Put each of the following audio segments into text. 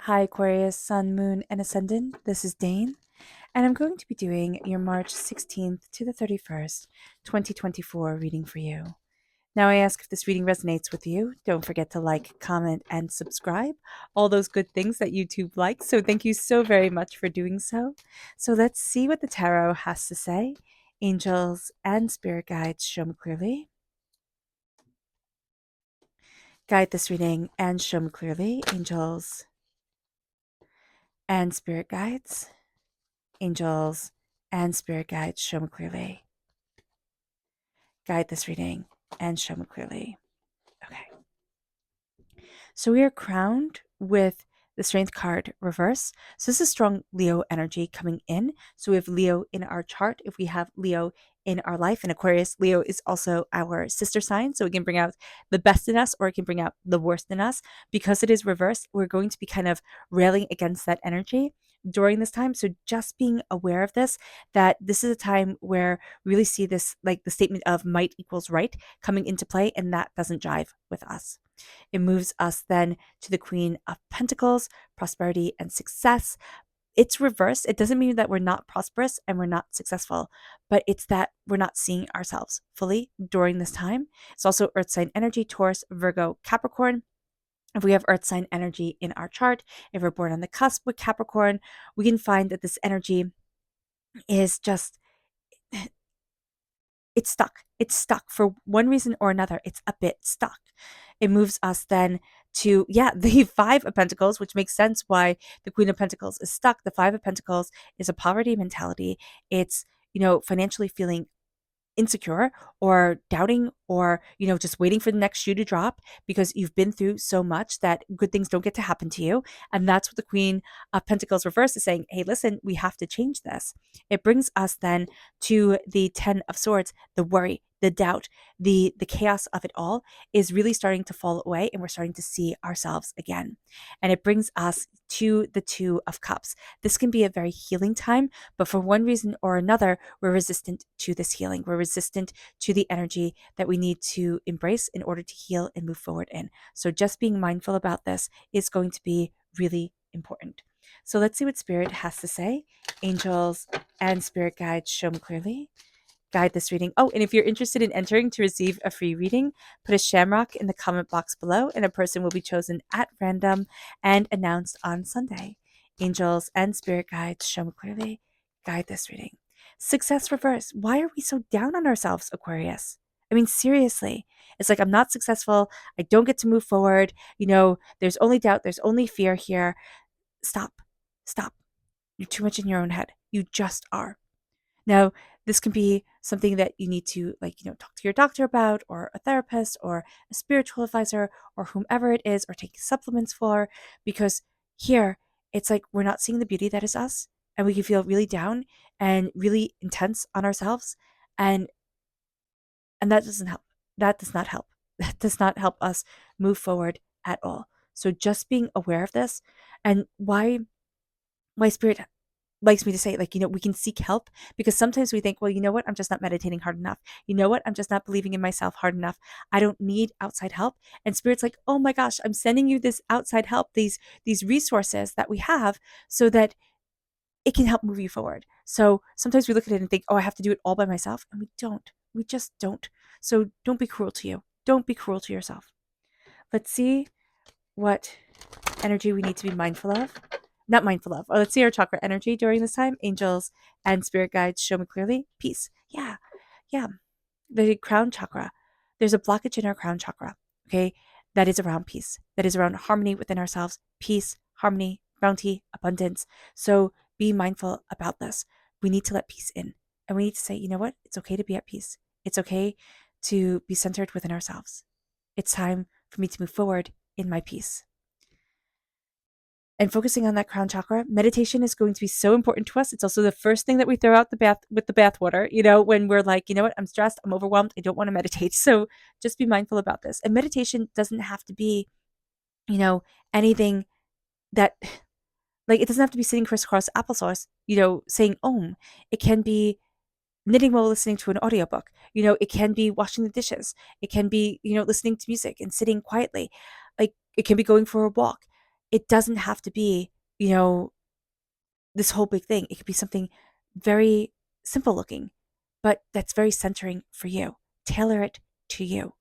Hi, Aquarius, Sun, Moon, and Ascendant. This is Dane, and I'm going to be doing your March 16th to the 31st, 2024 reading for you. Now, I ask if this reading resonates with you. Don't forget to like, comment, and subscribe. All those good things that YouTube likes. So, thank you so very much for doing so. So, let's see what the tarot has to say. Angels and spirit guides show me clearly. Guide this reading and show me clearly. Angels and spirit guides. Angels and spirit guides show me clearly. Guide this reading and show me clearly. Okay. So we are crowned with the Strength card reverse. So this is strong Leo energy coming in. So we have Leo in our chart. If we have Leo in our life, and Aquarius, Leo is also our sister sign. So it can bring out the best in us or it can bring out the worst in us. Because it is reversed, we're going to be kind of railing against that energy during this time. So just being aware of this, that this is a time where we really see this, like the statement of might equals right coming into play, and that doesn't jive with us. It moves us then to the Queen of Pentacles, prosperity and success. It's reversed. It doesn't mean that we're not prosperous and we're not successful, but it's that we're not seeing ourselves fully during this time. It's also Earth sign energy, Taurus, Virgo, Capricorn. If we have Earth sign energy in our chart, if we're born on the cusp with Capricorn, we can find that this energy is just it's stuck. It's stuck for one reason or another. It's a bit stuck. It moves us then to, the Five of Pentacles, which makes sense why the Queen of Pentacles is stuck. The Five of Pentacles is a poverty mentality. It's, financially feeling insecure or doubting or just waiting for the next shoe to drop because you've been through so much that good things don't get to happen to you. And that's what the Queen of Pentacles reverse is saying. Hey, listen, we have to change this. It brings us then to the Ten of Swords. The worry, the doubt, the chaos of it all is really starting to fall away, and we're starting to see ourselves again. And it brings us to the Two of Cups. This can be a very healing time, but for one reason or another, we're resistant to this healing. We're resistant to the energy that we need to embrace in order to heal and move forward in. So just being mindful about this is going to be really important. So let's see what Spirit has to say. Angels and Spirit guides show me clearly. Guide this reading. Oh, and if you're interested in entering to receive a free reading, put a shamrock in the comment box below, and a person will be chosen at random and announced on Sunday. Angels and spirit guides show me clearly. Guide this reading. Success reverse. Why are we so down on ourselves, Aquarius? I mean, seriously. It's like I'm not successful. I don't get to move forward. There's only doubt. There's only fear here. Stop. Stop. You're too much in your own head. You just are. Now, this can be something that you need to talk to your doctor about, or a therapist, or a spiritual advisor, or whomever it is, or take supplements for, because here it's like we're not seeing the beauty that is us, and we can feel really down and really intense on ourselves, and that doesn't help. That does not help. That does not help us move forward at all. So just being aware of this, and why spirit likes me to say, we can seek help, because sometimes we think, well, you know what? I'm just not meditating hard enough. You know what? I'm just not believing in myself hard enough. I don't need outside help. And Spirit's like, oh my gosh, I'm sending you this outside help, these resources that we have, so that it can help move you forward. So sometimes we look at it and think, oh, I have to do it all by myself. And we don't. We just don't. So don't be cruel to you. Don't be cruel to yourself. Let's see what energy we need to be mindful of. Not mindful of. Or let's see our chakra energy during this time. Angels and spirit guides show me clearly. Peace. Yeah. Yeah. The crown chakra. There's a blockage in our crown chakra. Okay. That is around peace. That is around harmony within ourselves. Peace, harmony, bounty, abundance. So be mindful about this. We need to let peace in. And we need to say, you know what? It's okay to be at peace. It's okay to be centered within ourselves. It's time for me to move forward in my peace. And focusing on that crown chakra, meditation is going to be so important to us. It's also the first thing that we throw out the bath with the bathwater, when we're like, you know what, I'm stressed, I'm overwhelmed, I don't want to meditate. So just be mindful about this. And meditation doesn't have to be, anything that, like, it doesn't have to be sitting crisscross applesauce, saying Om. It can be knitting while listening to an audiobook. It can be washing the dishes. It can be, listening to music and sitting quietly. Like, it can be going for a walk. it doesn't have to be, you know, this whole big thing. It could be something very simple looking, but that's very centering for you. Tailor it to you.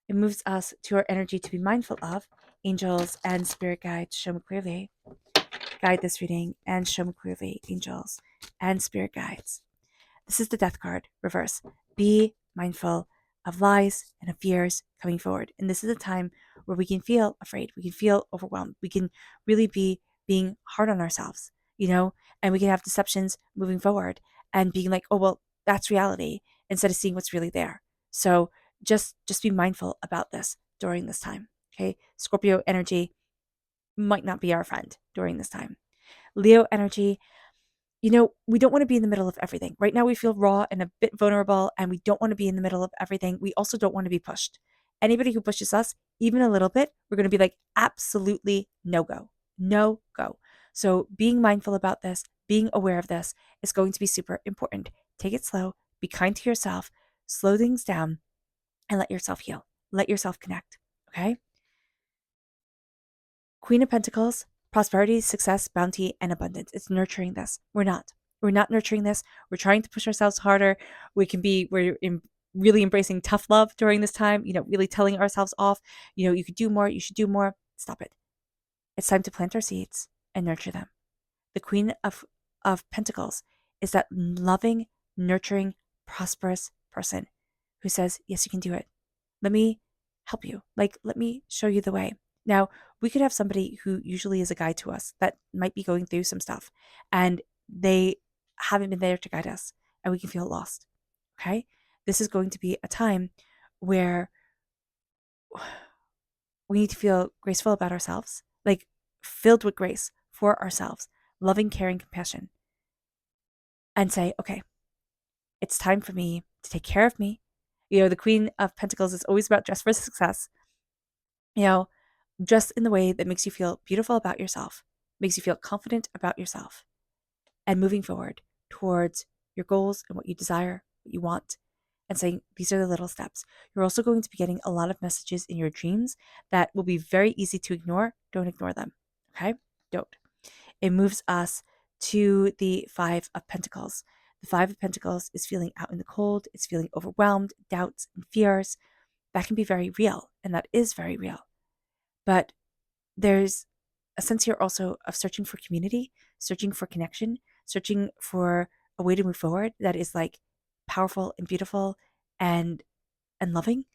It moves us to our energy to be mindful of. Angels and spirit guides show me clearly. Guide this reading and show me clearly, angels and spirit guides. This is the death card, reverse. Be mindful of lies and of fears coming forward. And this is a time where we can feel afraid. We can feel overwhelmed. We can really be being hard on ourselves, and we can have deceptions moving forward and being like, oh, well, that's reality, instead of seeing what's really there. So just be mindful about this during this time. Okay. Scorpio energy might not be our friend during this time. Leo energy, we don't want to be in the middle of everything. Right now, we feel raw and a bit vulnerable, and we don't want to be in the middle of everything. We also don't want to be pushed. Anybody who pushes us, even a little bit, we're going to be like, absolutely no go. No go. So being mindful about this, being aware of this is going to be super important. Take it slow, be kind to yourself, slow things down, and let yourself heal. Let yourself connect. Okay? Queen of Pentacles, prosperity, success, bounty, and abundance. It's nurturing this. We're not. We're not nurturing this. We're trying to push ourselves harder. Really embracing tough love during this time, really telling ourselves off, you could do more, you should do more. Stop it. It's time to plant our seeds and nurture them. The Queen of Pentacles is that loving, nurturing, prosperous person who says, yes, you can do it. Let me help you. Let me show you the way. Now, we could have somebody who usually is a guide to us that might be going through some stuff, and they haven't been there to guide us, and we can feel lost. Okay? This is going to be a time where we need to feel graceful about ourselves, like filled with grace for ourselves, loving, caring, compassion, and say, okay, it's time for me to take care of me. The Queen of Pentacles is always about dress for success. Dress in the way that makes you feel beautiful about yourself, makes you feel confident about yourself, and moving forward towards your goals and what you desire, what you want, and saying, these are the little steps. You're also going to be getting a lot of messages in your dreams that will be very easy to ignore. Don't ignore them. Okay? Don't. It moves us to the Five of Pentacles. The Five of Pentacles is feeling out in the cold. It's feeling overwhelmed, doubts, and fears. That can be very real, and that is very real. But there's a sense here also of searching for community, searching for connection, searching for a way to move forward that is like powerful and beautiful and loving.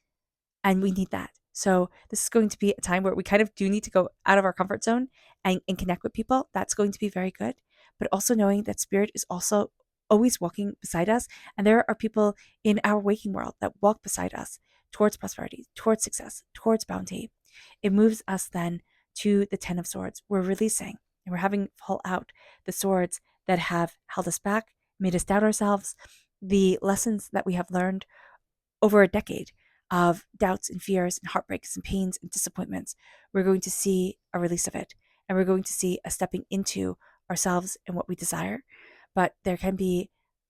And we need that. So this is going to be a time where we kind of do need to go out of our comfort zone and connect with people. That's going to be very good. But also knowing that spirit is also always walking beside us. And there are people in our waking world that walk beside us towards prosperity, towards success, towards bounty. It moves us then to the Ten of Swords. We're releasing and we're having fall out the swords that have held us back, made us doubt ourselves, the lessons that we have learned over a decade of doubts and fears and heartbreaks and pains and disappointments. We're going to see a release of it, and we're going to see a stepping into ourselves and what we desire. But there can be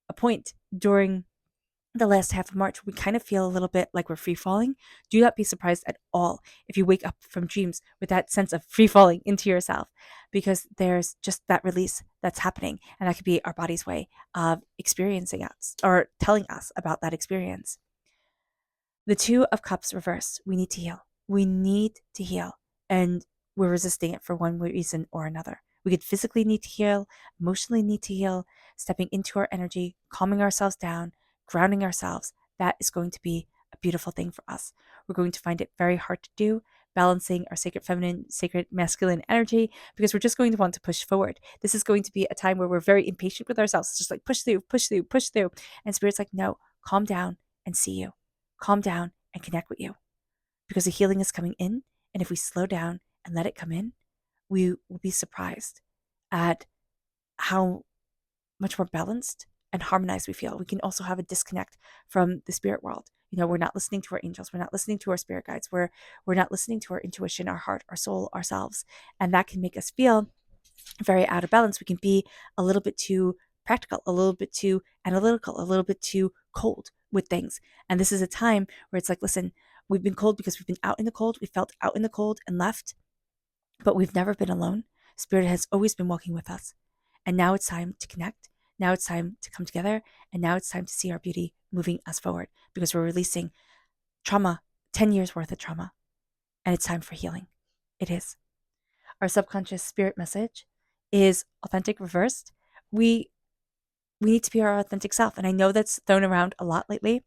a point during the last half of March, we kind of feel a little bit like we're free falling. Do not be surprised at all if you wake up from dreams with that sense of free falling into yourself, because there's just that release that's happening. And that could be our body's way of experiencing us or telling us about that experience. The Two of Cups reversed. We need to heal. We need to heal. And we're resisting it for one reason or another. We could physically need to heal, emotionally need to heal, stepping into our energy, calming ourselves down, grounding ourselves. That is going to be a beautiful thing for us. We're going to find it very hard to do, balancing our sacred feminine, sacred masculine energy, because we're just going to want to push forward. This is going to be a time where we're very impatient with ourselves. It's just like push through, push through, push through. And Spirit's like, no, calm down and see you. Calm down and connect with you, because the healing is coming in. And if we slow down and let it come in, we will be surprised at how much more balanced and harmonized we feel. We can also have a disconnect from the spirit world. We're not listening to our angels. We're not listening to our spirit guides. We're not listening to our intuition, our heart, our soul, ourselves. And that can make us feel very out of balance. We can be a little bit too practical, a little bit too analytical, a little bit too cold with things. And this is a time where it's like, listen, we've been cold because we've been out in the cold. We felt out in the cold and left. but we've never been alone. Spirit has always been walking with us. And now it's time to connect. Now it's time to come together. And now it's time to see our beauty moving us forward because we're releasing trauma, 10 years worth of trauma. And it's time for healing. It is. Our subconscious spirit message is authentic reversed. We need to be our authentic self. And I know that's thrown around a lot lately,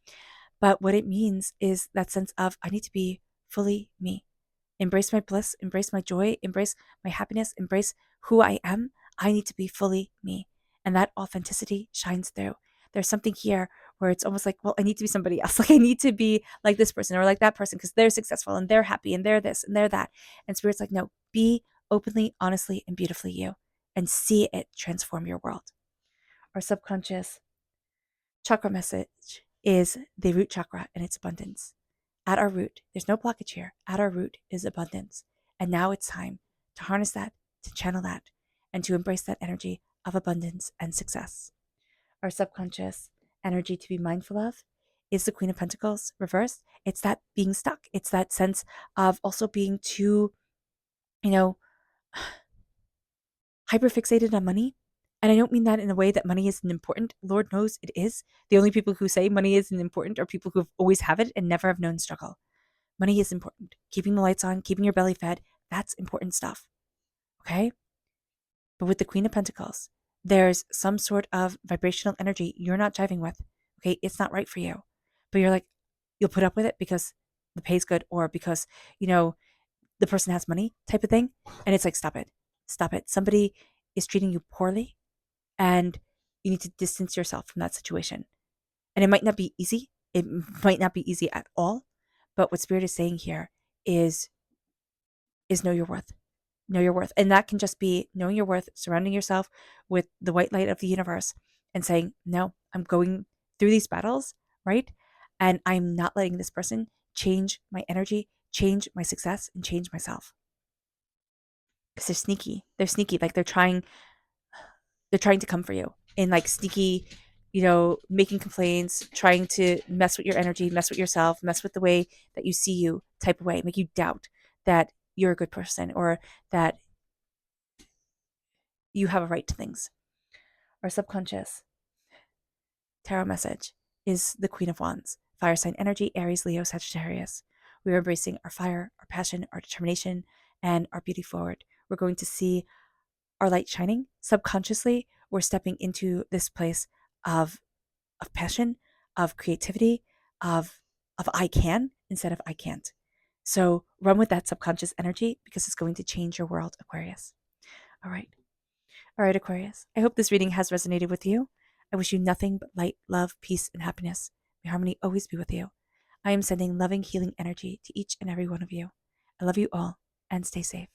but what it means is that sense of I need to be fully me. Embrace my bliss, embrace my joy, embrace my happiness, embrace who I am. I need to be fully me. And that authenticity shines through. There's something here where it's almost like, well, I need to be somebody else. Like I need to be like this person or like that person because they're successful and they're happy and they're this and they're that. And Spirit's like, no, be openly, honestly, and beautifully you and see it transform your world. Our subconscious chakra message is the root chakra and its abundance. At our root, there's no blockage here. At our root is abundance. And now it's time to harness that, to channel that, and to embrace that energy of abundance and success. Our subconscious energy to be mindful of is the Queen of Pentacles reversed. It's that being stuck. It's that sense of also being too, hyperfixated on money. And I don't mean that in a way that money isn't important. Lord knows it is. The only people who say money isn't important are people who always have it and never have known struggle. Money is important. Keeping the lights on, keeping your belly fed, that's important stuff. Okay? But with the Queen of Pentacles, there's some sort of vibrational energy you're not jiving with. Okay? It's not right for you. But you're like, you'll put up with it because the pay's good or because, the person has money type of thing. And it's like, stop it. Stop it. Somebody is treating you poorly and you need to distance yourself from that situation. And it might not be easy. It might not be easy at all. But what Spirit is saying here is know your worth. Know your worth. And that can just be knowing your worth, surrounding yourself with the white light of the universe and saying, no, I'm going through these battles, right? And I'm not letting this person change my energy, change my success, and change myself. Because they're sneaky. They're sneaky. Like they're trying to come for you in like sneaky, making complaints, trying to mess with your energy, mess with yourself, mess with the way that you see you type of way, make you doubt that you're a good person or that you have a right to things. Our subconscious tarot message is the Queen of Wands, fire sign energy, Aries, Leo, Sagittarius. We are embracing our fire, our passion, our determination, and our beauty forward. We're going to see our light shining. Subconsciously, we're stepping into this place of passion, of creativity, of I can instead of I can't. So run with that subconscious energy because it's going to change your world, Aquarius. All right, Aquarius. I hope this reading has resonated with you. I wish you nothing but light, love, peace, and happiness. May harmony always be with you. I am sending loving, healing energy to each and every one of you. I love you all and stay safe.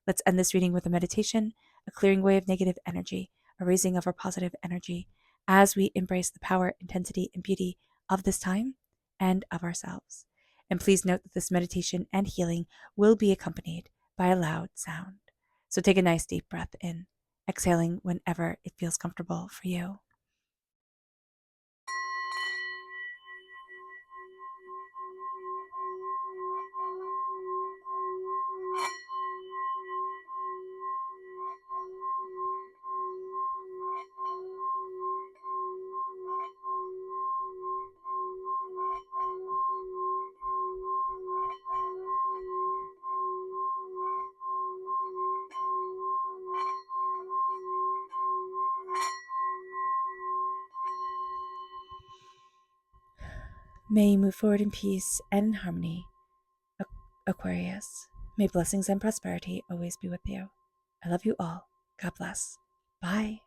Let's end this reading with a meditation, a clearing away of negative energy, a raising of our positive energy as we embrace the power, intensity, and beauty of this time and of ourselves. And please note that this meditation and healing will be accompanied by a loud sound. So take a nice deep breath in, exhaling whenever it feels comfortable for you. May you move forward in peace and in harmony, Aquarius. May blessings and prosperity always be with you. I love you all. God bless. Bye.